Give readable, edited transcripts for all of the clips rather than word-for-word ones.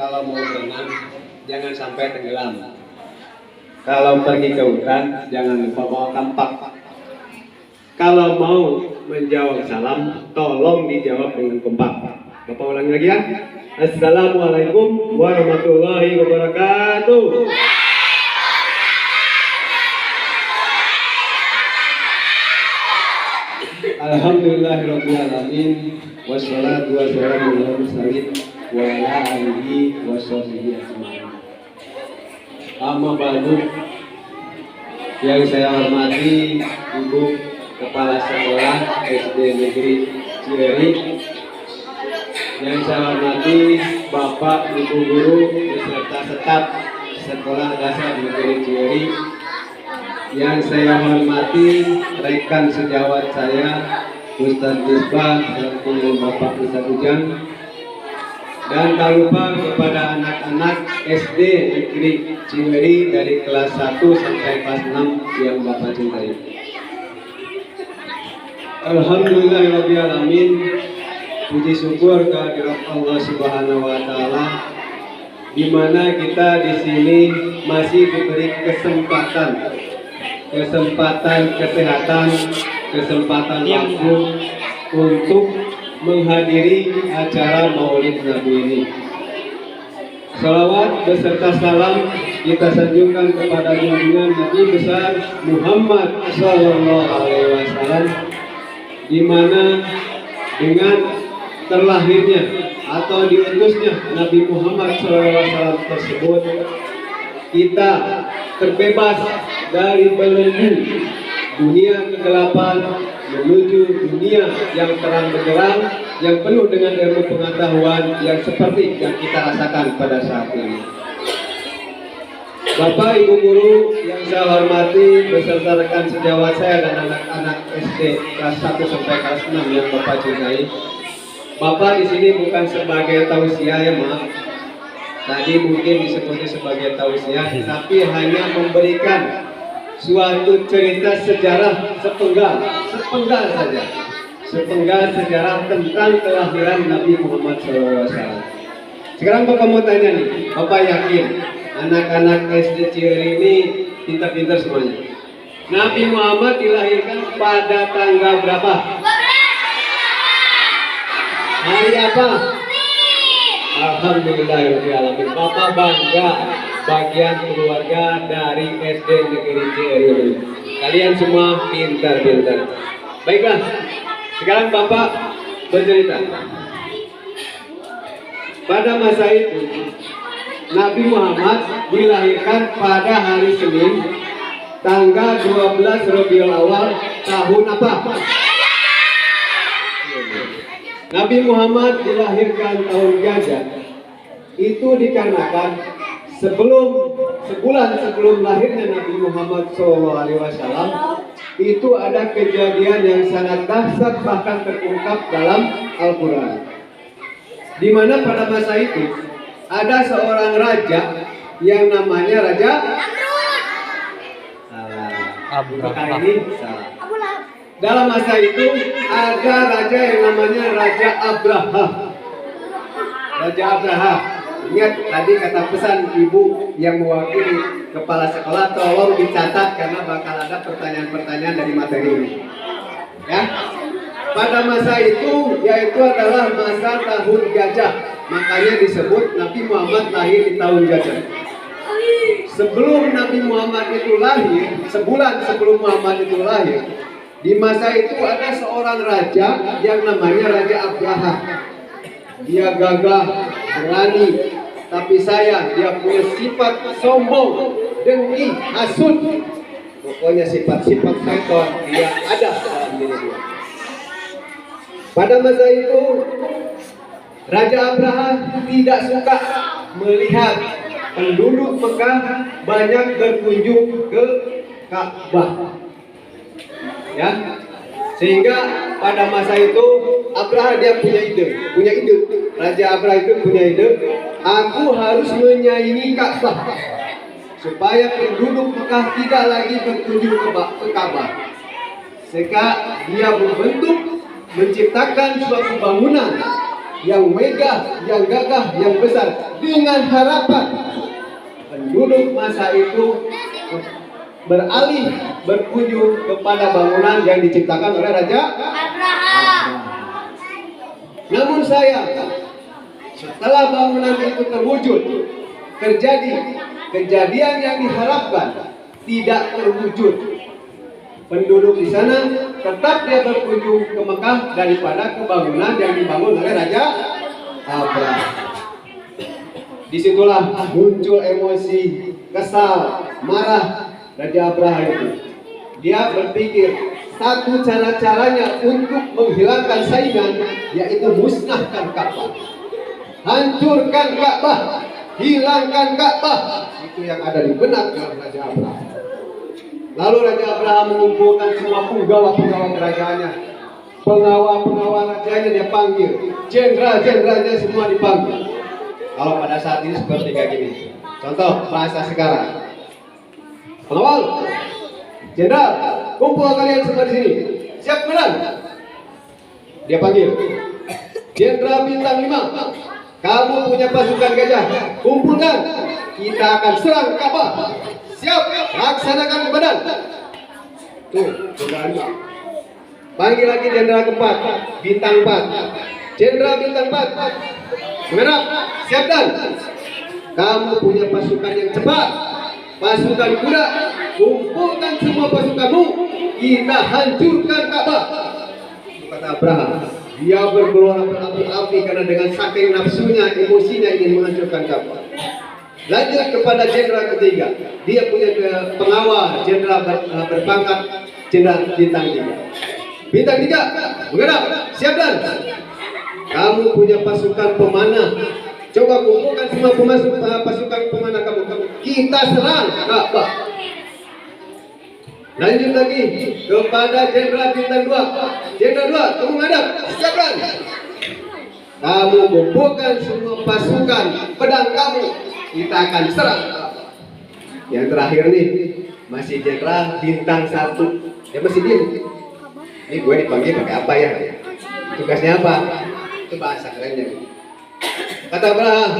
kalau mau berenang jangan sampai tenggelam. Kalau pergi ke hutan jangan lupa bawa kampak. Kalau mau menjawab salam tolong dijawab dengan kompak. Bapak ulangi lagi ya. Assalamualaikum warahmatullahi wabarakatuh. Alhamdulillahirrahmanirrahim. Wassalatu wassalamu ala mursalin wa ala alihi washabihi ajmain. Amma ba'du. Yang saya hormati Ibu Kepala Sekolah SD Negeri Cieri, yang saya hormati Bapak Ibu Guru beserta staf Sekolah Dasar Negeri Cieri, yang saya hormati rekan sejawat saya Ustadz Misbah dan Bapak Ustadz Ujang, dan tak lupa kepada anak-anak SD Negeri Ciweri dari kelas 1 sampai kelas 6 yang Bapak cintai. Alhamdulillahirrahmanirrahim. Puji syukur kehadirat Allah Subhanahu wa Ta'ala, di mana kita di sini masih diberi kesempatan kesehatan, kesempatan waktu untuk menghadiri acara Maulid Nabi ini. Salawat beserta salam kita sanjungkan kepada junjungan Nabi besar Muhammad Sallallahu Alaihi Wasallam, di mana dengan terlahirnya atau diutusnya Nabi Muhammad Sallallahu Alaihi Wasallam tersebut, kita terbebas dari belenggu dunia kegelapan menuju dunia yang terang benderang, yang penuh dengan ilmu pengetahuan yang seperti yang kita rasakan pada saat ini. Bapak Ibu Guru yang saya hormati beserta rekan sejawat saya dan anak-anak SD kelas 1 sampai kelas 6 yang Bapak cintai. Bapak di sini bukan sebagai tausiah ya, maaf. Tadi mungkin disebutnya sebagai tausiah, tapi hanya memberikan suatu cerita sejarah sepenggal saja, sepenggal sejarah tentang kelahiran Nabi Muhammad SAW. Sekarang Bapak mau tanya nih, Bapak yakin anak-anak SD Ciweri ini pintar-pintar semuanya? Nabi Muhammad dilahirkan pada tanggal berapa? Hari apa? Alhamdulillahirrahmanirrahim. Bapak bangga bagian keluarga dari SD Negeri Cieri. Kalian semua pintar-pintar. Baiklah, sekarang Bapak bercerita. Pada masa itu Nabi Muhammad dilahirkan pada hari Senin tanggal 12 Rabiul Awal tahun apa? Nabi Muhammad dilahirkan tahun gajah. Itu dikarenakan sebulan sebelum lahirnya Nabi Muhammad SAW, itu ada kejadian yang sangat dahsyat bahkan terungkap dalam Al-Quran, di mana pada masa itu ada seorang raja yang namanya Raja Abraham. Dalam masa itu ada raja yang namanya Raja Abraham. Raja Abraham. Ingat tadi kata pesan ibu yang mewakili kepala sekolah, tolong dicatat karena bakal ada pertanyaan-pertanyaan dari materi ini. Ya. Pada masa itu yaitu adalah masa tahun gajah. Makanya disebut Nabi Muhammad lahir di tahun gajah. Sebelum Nabi Muhammad itu lahir, sebulan sebelum Muhammad itu lahir, di masa itu ada seorang raja yang namanya Raja Abraham. Dia gagah, berani, tapi sayang dia punya sifat sombong, dengki, hasut. Pokoknya sifat-sifat setan dia ada dalam diri dia. Pada masa itu Raja Abraham tidak suka melihat penduduk Mekah banyak berkunjung ke Ka'bah. Ya, sehingga pada masa itu Abraham dia punya ide. Raja Abraham itu punya ide, aku harus menyaingi Ka'bah supaya penduduk Mekah tidak lagi berkunjung ke Ka'bah. Sehingga dia menciptakan suatu bangunan yang megah, yang gagah, yang besar, dengan harapan penduduk masa itu beralih berkunjung kepada bangunan yang diciptakan oleh Raja Abraham. Namun sayang, setelah bangunan itu terwujud, terjadi kejadian yang diharapkan tidak terwujud. Penduduk di sana tetap dia berkunjung ke Mekah daripada ke bangunan yang dibangun oleh Raja Abraham. Disitulah muncul emosi, kesal, marah Raja Abraham itu. Dia berpikir satu cara-caranya untuk menghilangkan saingan yaitu musnahkan Ka'bah, hancurkan Ka'bah, hilangkan Ka'bah. Itu yang ada di benak Raja Abraham. Lalu Raja Abraham mengumpulkan semua penggawa-penggawa kerajaannya, pengawal-pengawal rajanya dia panggil, jenderal-jenderalnya semua dipanggil. Kalau pada saat ini seperti kayak gini. Contoh bahasa sekarang. Pengawal, jenderal, kumpul kalian semua di sini. Siap menang. Dia panggil. Jenderal bintang 5, kamu punya pasukan gajah, kumpulkan. Kita akan serang Ka'bah. Siap, laksanakan kebadan. Tuh, jenderal. Panggil lagi jenderal keempat, bintang 4. Jenderal bintang 4, mengenap, siap dan. Kamu punya pasukan yang cepat, pasukan kuda, kumpulkan semua pasukanmu, kita hancurkan Ka'bah. Kata Abraham, dia bergelora berapi-api karena dengan saking nafsunya, emosinya ingin menghancurkan Ka'bah. Lanjut kepada jenderal ketiga, dia punya pengawal jenderal berpangkat jenderal bintang 3. Bintang 3, mengenap, siap dan. Kamu punya pasukan pemanah, coba kumpulkan semua pasukan pemanah kamu, kita serang Ka'bah. Lanjut lagi kepada jenderal bintang 2. Jenderal 2, kamu menghadap, siap dan. Kamu kumpulkan semua pasukan pedang kamu, kita akan serang. Yang terakhir nih masih jenderal bintang 1. Dia masih diem. Ini gue dipanggil pakai apa ya? Tugasnya apa? Itu bahasa kerennya. Kata Abraham,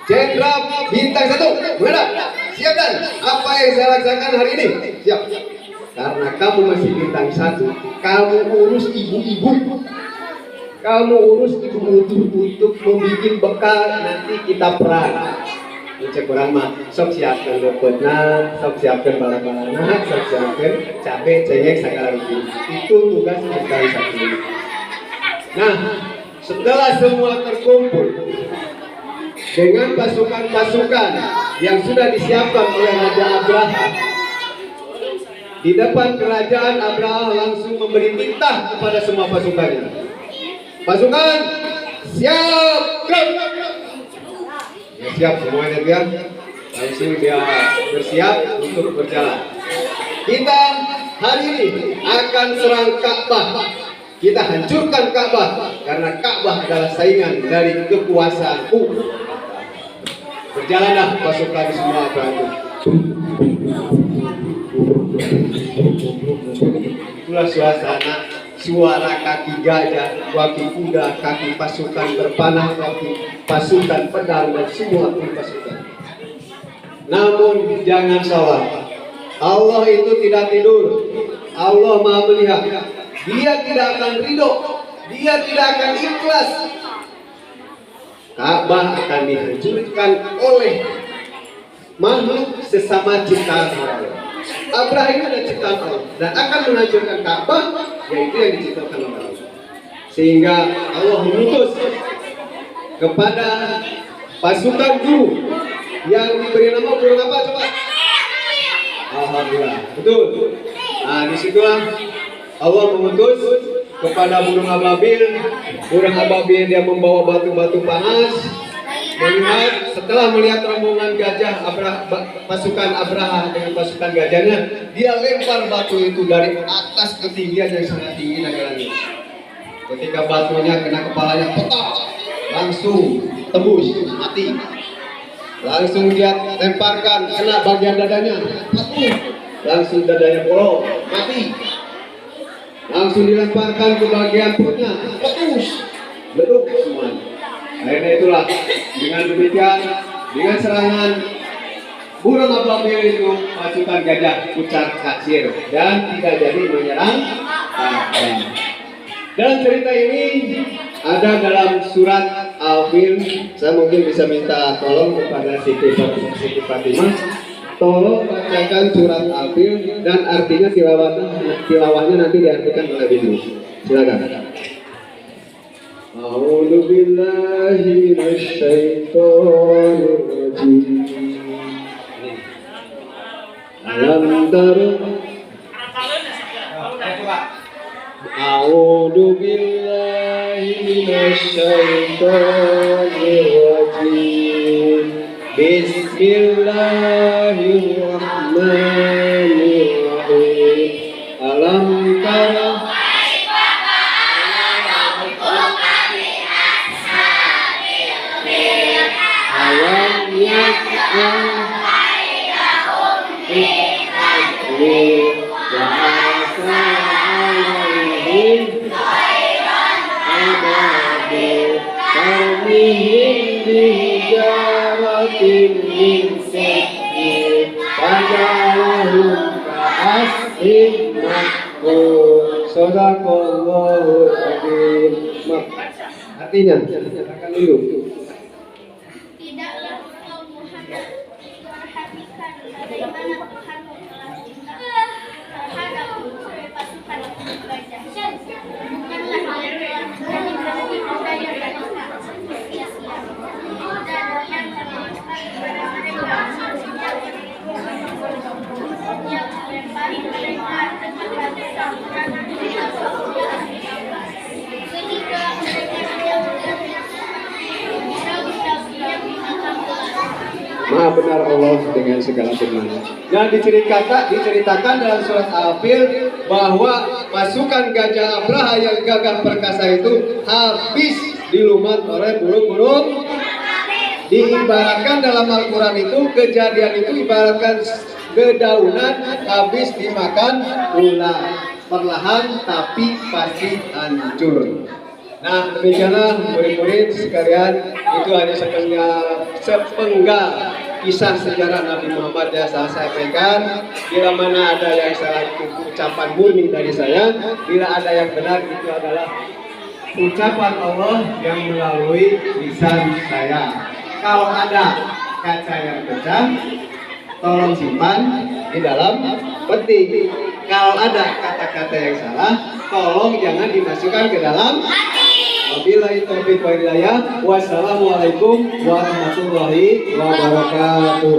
jenderal bintang 1, menghadap, siap dan. Apa yang saya laksanakan hari ini? Siap. Karena kamu masih bintang 1, kamu urus ibu-ibu. Kamu urus ibu-ibu untuk membuat bekal nanti kita perang. Cek orang mah, sok siapkan dokterna, sok siapkan bala-balana, sok siapkan cabai, cengek, segala itu. Itu tugas bintang 1. Nah, setelah semua terkumpul dengan pasukan-pasukan yang sudah disiapkan oleh Raja Abraham, di depan kerajaan Abraham langsung memberi titah kepada semua pasukannya. Pasukan, siap, gerak. Ya, siap semuanya dia. Langsung dia bersiap untuk berjalan. Kita hari ini akan serang Ka'bah. Kita hancurkan Ka'bah karena Ka'bah adalah saingan dari kekuasaanku. Berjalanlah pasukan semua berantem. Itulah suasana, suara kaki gajah, kaki kuda, kaki pasukan berpanah, kaki pasukan pedang dan semua pasukan. Namun jangan salah, Allah itu tidak tidur. Allah Maha melihat. Dia tidak akan ridho, dia tidak akan ikhlas. Ka'bah akan dihancurkan oleh makhluk sesama ciptaan Allah. Abraham adalah ciptaan Allah dan akan menghancurkan Ka'bah, yaitu yang diciptakan oleh Allah. Sehingga Allah mengutus kepada pasukan burung yang diberi nama burung apa coba? Alhamdulillah, betul. Nah, disitulah Allah mengutus kepada burung ababil. Burung ababil dia membawa batu-batu panas. Setelah melihat rombongan gajah pasukan Abraham dengan pasukan gajahnya, dia lempar batu itu dari atas ketinggian yang sangat tinggi dari langit. Ketika batunya kena kepalanya, petak, langsung tembus mati. Langsung dia lemparkan kena bagian dadanya, langsung dadanya bolong mati. Langsung dilemparkan ke bagian perutnya, letus, leduk semuanya. Karena itulah dengan demikian, dengan serangan burung ababil itu pasukan gajah pucat kacir dan tidak jadi menyerang. Dalam cerita ini ada dalam surat Al-Fil. Saya mungkin bisa minta tolong kepada Siti Fatimah, tolong bacakan surat Al-Fil dan artinya tilawahnya nanti diartikan oleh Bindu. Silakan. A'udzu billahi minasyaitonir rajim. Alam tara. A'udzu billahi minasyaitonir rajim. Bismillahirrahmanirrahim. Alam tara artinya, silakan dulu. Tidaklah engkau Muhammad memperhatikan bagaimana Tuhanmu telah cinta terhadap pasukan gajah. Bukanlah dia telah menjadi budaya mereka sia-sia dan yang terlepas kepada mereka yang melempari mereka dengan batu sehingga mereka Maha benar Allah dengan segala firman. Dan diceritakan dalam surat Al-Fil bahwa pasukan gajah Abraha yang gagah perkasa itu habis dilumat oleh burung-burung. Diibaratkan dalam Al-Quran itu, kejadian itu ibaratkan dedaunan habis dimakan ular, perlahan tapi pasti hancur. Nah, demikianlah murid-murid sekalian, itu hanya sepenggal kisah sejarah Nabi Muhammad yang saya sampaikan. Bila mana ada yang salah itu ucapan murni dari saya, bila ada yang benar itu adalah ucapan Allah yang melalui lisan saya. Kalau ada kaca yang pecah, tolong simpan di dalam peti. Kalau ada kata-kata yang salah, tolong jangan dimasukkan ke dalam hati. Wabillahi taufiq wal hidayah. Wassalamualaikum warahmatullahi wabarakatuh.